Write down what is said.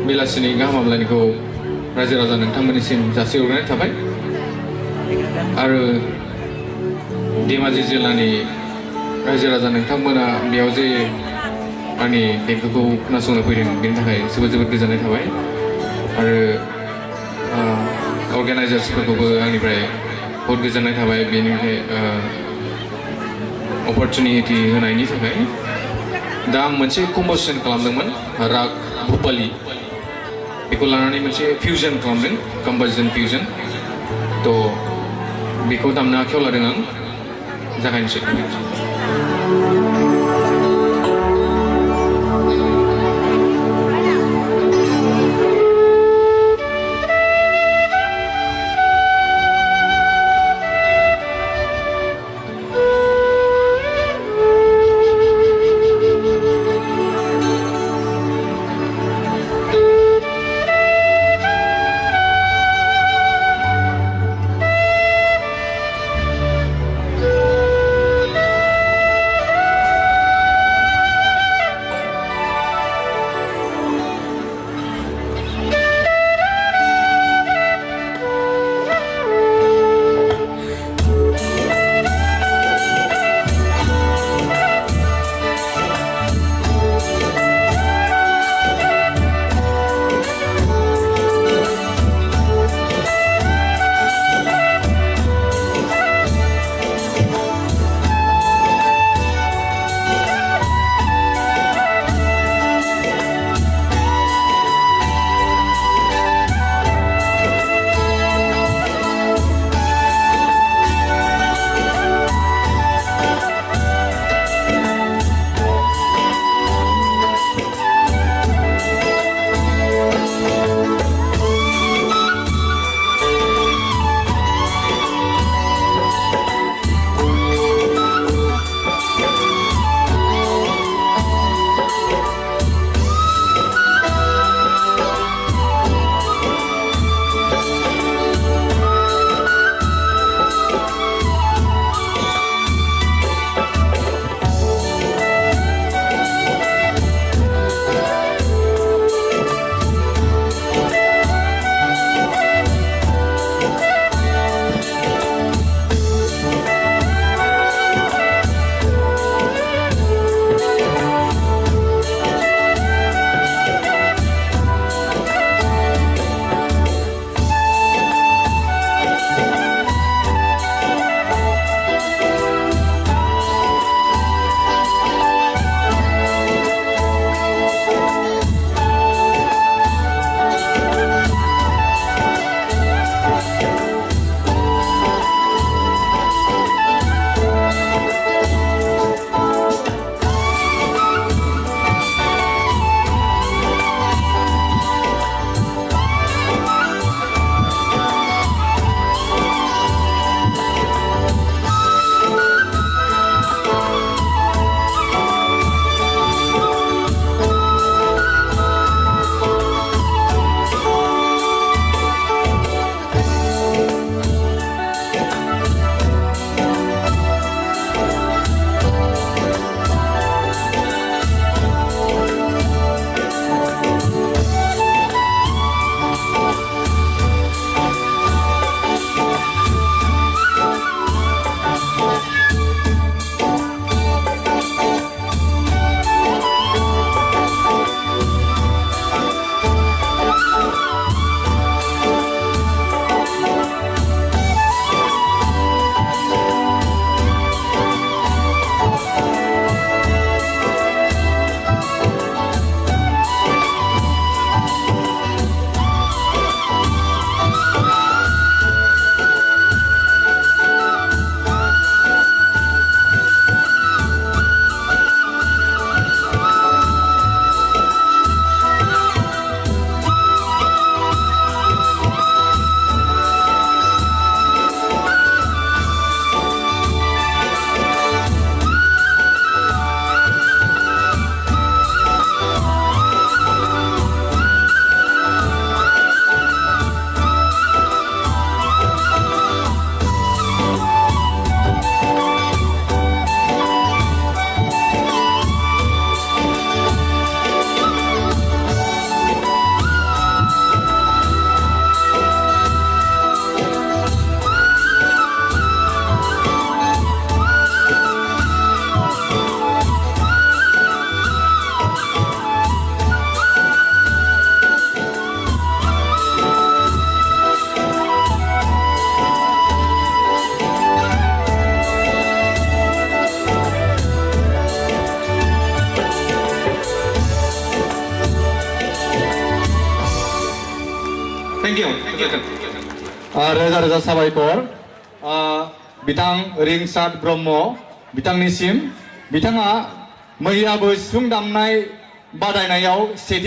बेलासिनि गाहाम हामलायनायखौ रायजो राजा नोंथांमोननिसिम जासिहरनाय थाबाय आरो धेमाजि जिल्लानि रायजो राजा नोंथांमोना बेयाव जे आंनि देंखोखौ खोनासंनो फैदों बेनि थाखाय जोबोद जोबोद गोजोननाय थाबाय आरो अर्गेनाइजार्सफोरखौबो आंनिफ्राय बहुत गोजोननाय थाबाय बेनिफ्राय अपरचुनिटि होनायनि थाखाय दा आं मोनसे कम्प'जिसन खालामदोंमोन राग भुपालि बेखौ लानानै मोनसे फिउजन खालामदों कम्प'जिसन फिउजन थ' बेखौ दामनो आखायाव लादों आं जागायनोसै थेंक इउ रोजा रोजा साबायखर बिथां रिंसात ब्रह्म बिथांनिसिम बिथाङा मैयाबो सिफुं दामनाय बादायनायाव सेथि